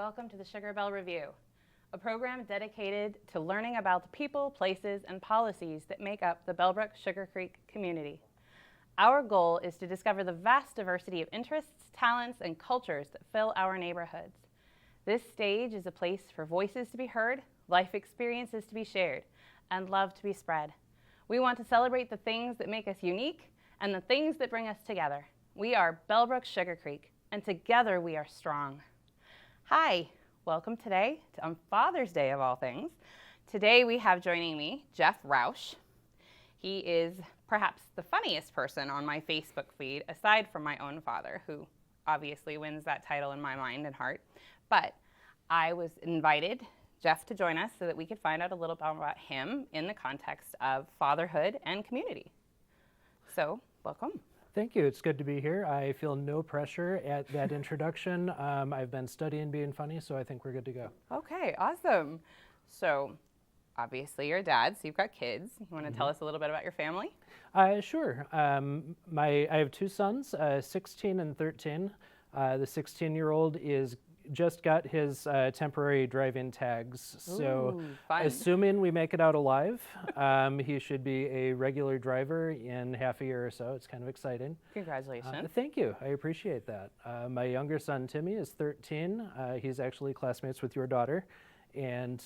welcome to the Sugar Bell Review, a program dedicated to learning about the people, places, and policies that make up the Bellbrook-Sugarcreek community. Our goal is to discover the vast diversity of interests, talents, and cultures that fill our neighborhoods. This stage is a place for voices to be heard, life experiences to be shared, and love to be spread. We want to celebrate the things that make us unique and the things that bring us together. We are Bellbrook-Sugarcreek, and together we are strong. Hi, welcome today on Father's Day of all things. Today we have joining me Jeff Roush. He is perhaps the funniest person on my Facebook feed, aside from my own father, who obviously wins that title in my mind and heart. But I was invited Jeff to join us so that we could find out a little bit about him in the context of fatherhood and community. So, welcome. Thank you. It's good to be here. I feel no pressure at that introduction. I've been studying being funny, so I think we're good to go. Okay, awesome. So, obviously you're a dad, so you've got kids. You want to tell us a little bit about your family? Sure. I have two sons, 16 and 13. The 16-year-old just got his temporary drive-in tags. So fun. Assuming we make it out alive, he should be a regular driver in half a year or so. It's kind of exciting. Congratulations. Thank you. I appreciate that. My younger son, Timmy, is 13. He's actually classmates with your daughter. And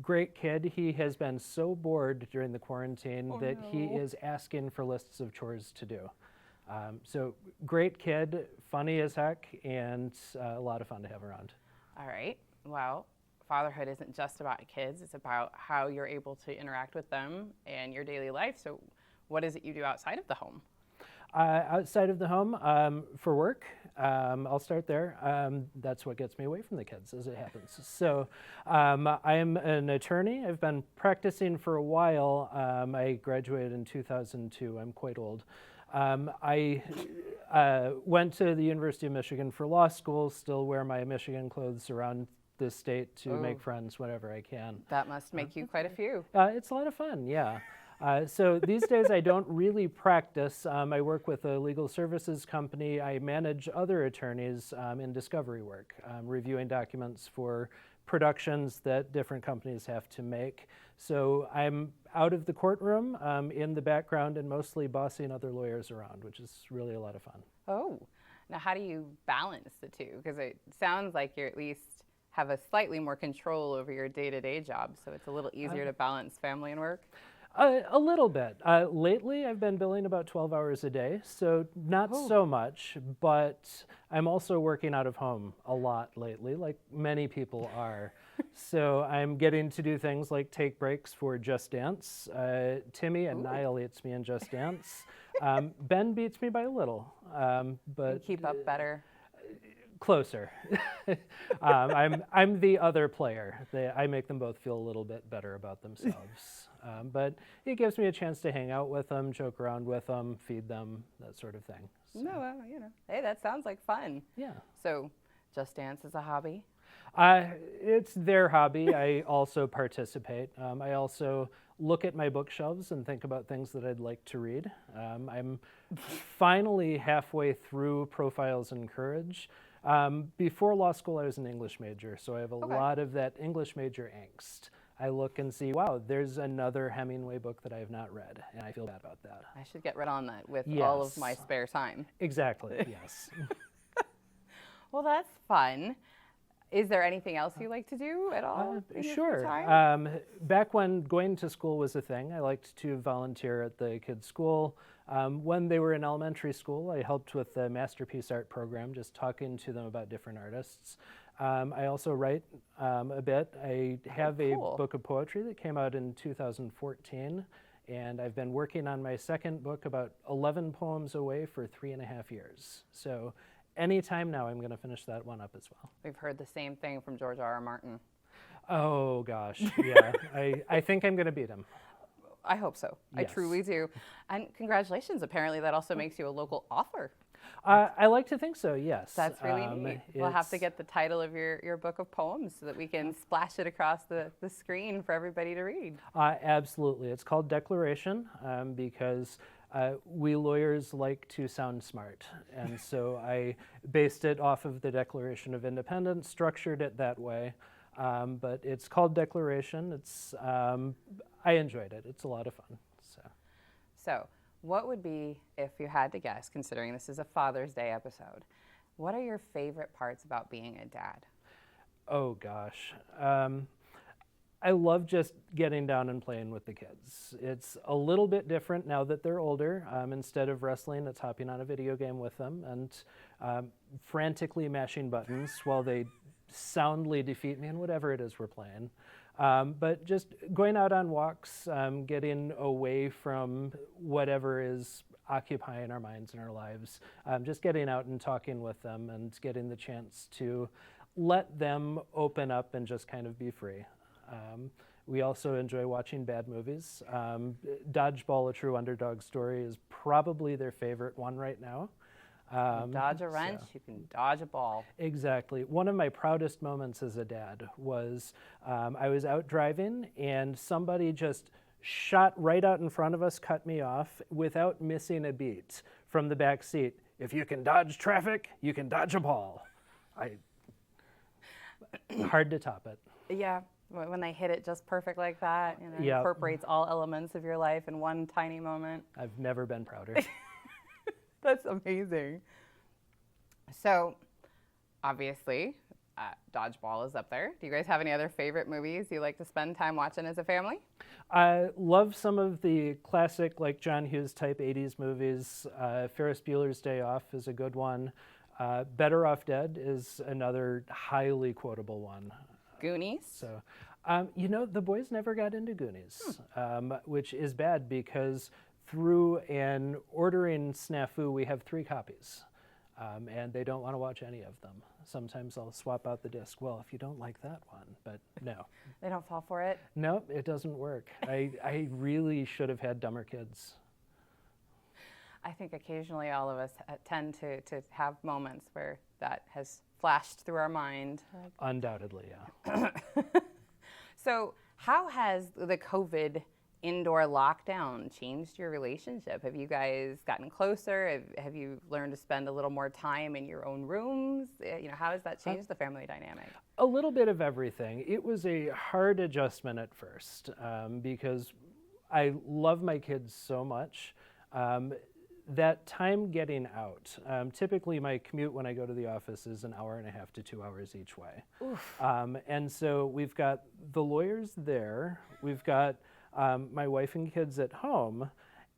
great kid. He has been so bored during the quarantine that he is asking for lists of chores to do. So great kid, funny as heck, and a lot of fun to have around. All right. Well, fatherhood isn't just about kids. It's about how you're able to interact with them in your daily life. So what is it you do outside of the home? Outside of the home, for work, I'll start there. That's what gets me away from the kids, as it happens. So I am an attorney. I've been practicing for a while. I graduated in 2002. I'm quite old. I went to the University of Michigan for law school, still wear my Michigan clothes around the state to make friends whenever I can. That must make you quite a few. It's a lot of fun, yeah. So these days I don't really practice. I work with a legal services company. I manage other attorneys in discovery work, reviewing documents for productions that different companies have to make. So I'm out of the courtroom, in the background, and mostly bossing other lawyers around, which is really a lot of fun. Oh, now how do you balance the two? Because it sounds like you at least have a slightly more control over your day-to-day job, so it's a little easier to balance family and work. A little bit. Lately, I've been billing about 12 hours a day, so not so much, but I'm also working out of home a lot lately, like many people are. So I'm getting to do things like take breaks for Just Dance. Timmy annihilates me in Just Dance. Ben beats me by a little, but you keep up better. Closer. I'm the other player. I make them both feel a little bit better about themselves. But it gives me a chance to hang out with them, joke around with them, feed them, that sort of thing. So. No, well, you know, hey, that sounds like fun. Yeah. So, Just Dance is a hobby? It's their hobby. I also participate. I also look at my bookshelves and think about things that I'd like to read. I'm finally halfway through Profiles in Courage. Before law school, I was an English major, so I have a lot of that English major angst. I look and see, wow, there's another Hemingway book that I have not read, and I feel bad about that. I should get right on that with all of my spare time. Exactly, yes. Well, that's fun. Is there anything else you like to do at all? Sure. Back when going to school was a thing, I liked to volunteer at the kids' school. When they were in elementary school, I helped with the Masterpiece Art program, just talking to them about different artists. I also write a bit. I have a book of poetry that came out in 2014, and I've been working on my second book, about 11 poems away, for 3.5 years. So anytime now, I'm going to finish that one up as well. We've heard the same thing from George R.R. Martin. Oh, gosh, yeah. I think I'm going to beat him. I hope so. Yes. I truly do. And congratulations. Apparently that also makes you a local author. I like to think so, yes. That's really neat. We'll have to get the title of your book of poems so that we can splash it across the screen for everybody to read. Absolutely. It's called Declaration because we lawyers like to sound smart, and so I based it off of the Declaration of Independence, structured it that way. But it's called Declaration. I enjoyed it. It's a lot of fun. So, what would be, if you had to guess, considering this is a Father's Day episode, what are your favorite parts about being a dad? Oh gosh. I love just getting down and playing with the kids. It's a little bit different now that they're older. Instead of wrestling, it's hopping on a video game with them and frantically mashing buttons while they soundly defeat me in whatever it is we're playing. But just going out on walks, getting away from whatever is occupying our minds and our lives, just getting out and talking with them and getting the chance to let them open up and just kind of be free. We also enjoy watching bad movies. Dodgeball, A True Underdog Story is probably their favorite one right now. Dodge a wrench, you can dodge a ball. Exactly. One of my proudest moments as a dad was I was out driving and somebody just shot right out in front of us, cut me off without missing a beat from the back seat. If you can dodge traffic, you can dodge a ball. Hard to top it. Yeah, when they hit it just perfect like that, you know, Yep. incorporates all elements of your life in one tiny moment. I've never been prouder. That's amazing. So, obviously, Dodgeball is up there. Do you guys have any other favorite movies you like to spend time watching as a family? I love some of the classic, like John Hughes type 80s movies. Ferris Bueller's Day Off is a good one. Better Off Dead is another highly quotable one. Goonies? So, the boys never got into Goonies, which is bad because through an ordering snafu, we have 3 copies, and they don't want to watch any of them. Sometimes I'll swap out the disc. Well, if you don't like that one, but no. They don't fall for it? Nope, it doesn't work. I really should have had dumber kids. I think occasionally all of us tend to have moments where that has flashed through our mind. Undoubtedly, yeah. So how has the COVID indoor lockdown changed your relationship? Have you guys gotten closer? Have you learned to spend a little more time in your own rooms? How has that changed the family dynamic? A little bit of everything. It was a hard adjustment at first because I love my kids so much. That time getting out, typically my commute when I go to the office is an hour and a half to 2 hours each way. And so we've got the lawyers there, we've got my wife and kids at home,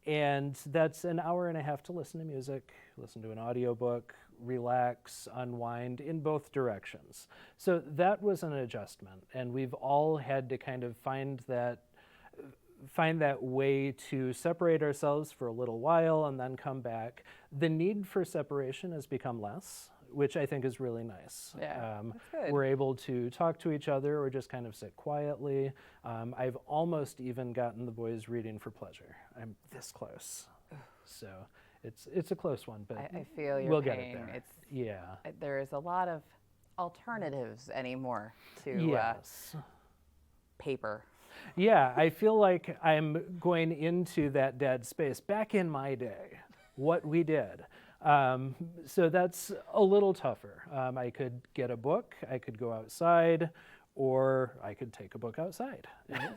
and that's an hour and a half to listen to music, listen to an audiobook, relax, unwind in both directions. So that was an adjustment, and we've all had to kind of find that way to separate ourselves for a little while and then come back. The need for separation has become less, which I think is really nice. Yeah, that's good. We're able to talk to each other or just kind of sit quietly. I've almost even gotten the boys reading for pleasure. I'm this close. So it's a close one, but I feel your we'll pain. get it there. There is a lot of alternatives anymore to Yes. paper. Yeah, I feel like I'm going into that dead space. Back in my day, what we did. So that's a little tougher. I could get a book, I could go outside, or I could take a book outside.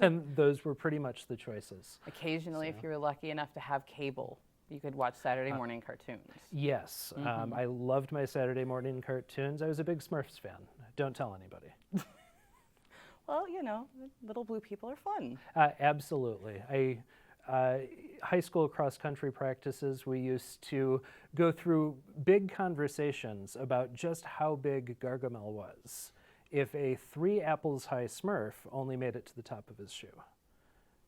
And those were pretty much the choices. Occasionally, if you were lucky enough to have cable, you could watch Saturday morning cartoons. Yes, I loved my Saturday morning cartoons. I was a big Smurfs fan. Don't tell anybody. Well, little blue people are fun. Absolutely. High school cross-country practices, we used to go through big conversations about just how big Gargamel was if a 3 apples high Smurf only made it to the top of his shoe.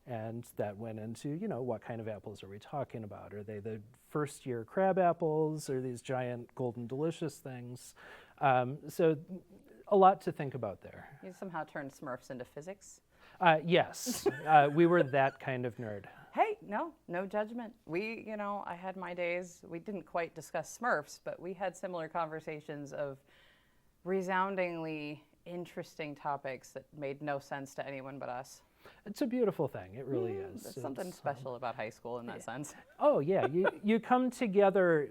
And that went into, what kind of apples are we talking about? Are they the first-year crab apples or these giant golden delicious things? So a lot to think about there. You somehow turned Smurfs into physics? Yes, we were that kind of nerd. Hey, no judgment. I had my days, we didn't quite discuss Smurfs, but we had similar conversations of resoundingly interesting topics that made no sense to anyone but us. It's a beautiful thing. It really is. There's something special about high school in that sense. Oh yeah, you come together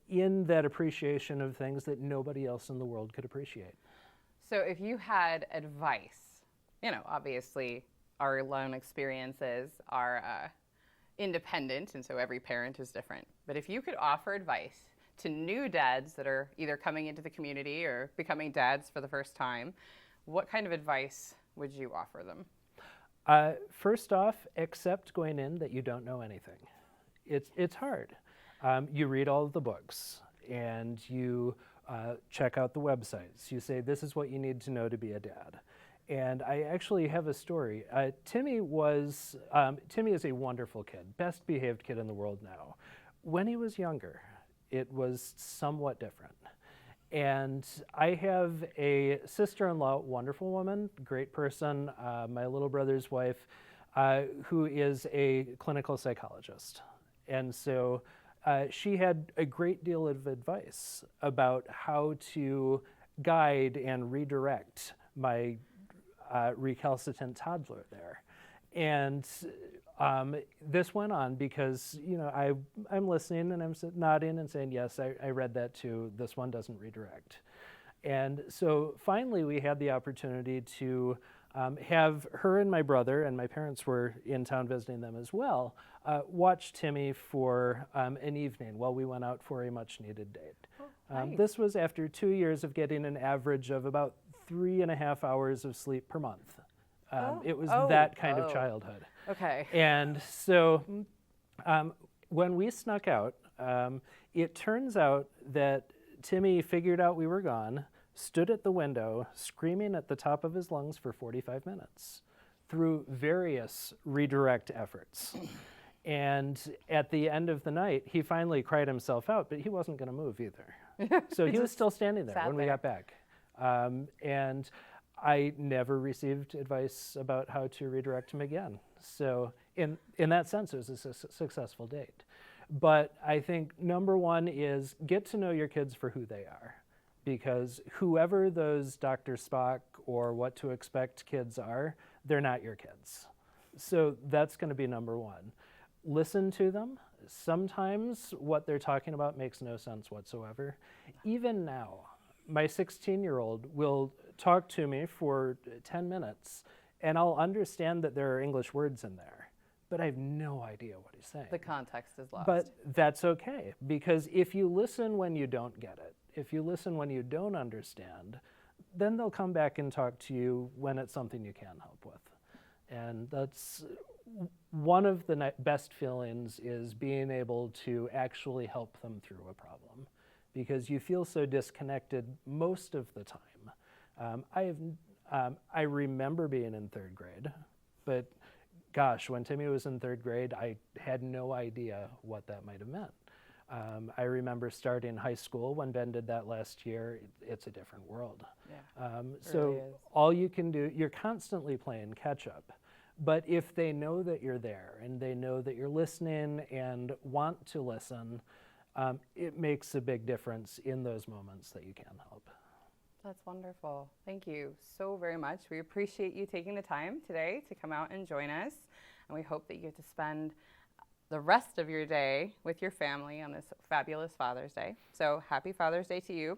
in that appreciation of things that nobody else in the world could appreciate. So if you had advice, obviously our loan experiences are independent, and so every parent is different. But if you could offer advice to new dads that are either coming into the community or becoming dads for the first time, what kind of advice would you offer them? First off, accept going in that you don't know anything. It's hard. You read all of the books and you check out the websites. You say, this is what you need to know to be a dad. And I actually have a story. Timmy is a wonderful kid, best behaved kid in the world now. When he was younger, it was somewhat different. And I have a sister-in-law, wonderful woman, great person, my little brother's wife, who is a clinical psychologist. And so she had a great deal of advice about how to guide and redirect my recalcitrant toddler there. And this went on because, I'm listening and I'm nodding and saying, yes, I read that too. This one doesn't redirect. And so finally we had the opportunity to have her and my brother, and my parents were in town visiting them as well, watch Timmy for an evening while we went out for a much needed date. Oh, nice. This was after 2 years of getting an average of about 3.5 hours of sleep per month. It was that kind of childhood. Okay. And so when we snuck out, it turns out that Timmy figured out we were gone, stood at the window, screaming at the top of his lungs for 45 minutes through various redirect efforts. And at the end of the night, he finally cried himself out, but he wasn't going to move either. So he was still standing there when we got back. And I never received advice about how to redirect him again. So in that sense, it was a successful date. But I think number one is get to know your kids for who they are. Because whoever those Dr. Spock or What to Expect kids are, they're not your kids. So that's going to be number one. Listen to them. Sometimes what they're talking about makes no sense whatsoever. Even now, my 16-year-old will talk to me for 10 minutes, and I'll understand that there are English words in there, but I have no idea what he's saying. The context is lost. But that's okay, because if you listen when you don't get it, if you listen when you don't understand, then they'll come back and talk to you when it's something you can help with. And that's one of the best feelings, is being able to actually help them through a problem, because you feel so disconnected most of the time. I remember being in third grade, but gosh, when Timmy was in third grade, I had no idea what that might have meant. I remember starting high school when Ben did that last year. It's a different world. Yeah, so really is. all you can do, you're constantly playing catch up. But if they know that you're there and they know that you're listening and want to listen, it makes a big difference in those moments that you can help. That's wonderful. Thank you so very much. We appreciate you taking the time today to come out and join us. And we hope that you get to spend the rest of your day with your family on this fabulous Father's Day. So happy Father's Day to you.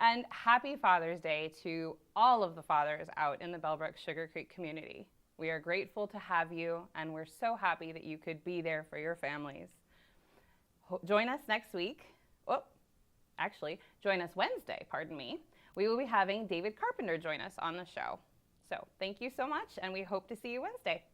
And happy Father's Day to all of the fathers out in the Bellbrook-Sugarcreek community. We are grateful to have you, and we're so happy that you could be there for your families. Join us next week. Join us Wednesday, pardon me. We will be having David Carpenter join us on the show. So thank you so much, and we hope to see you Wednesday.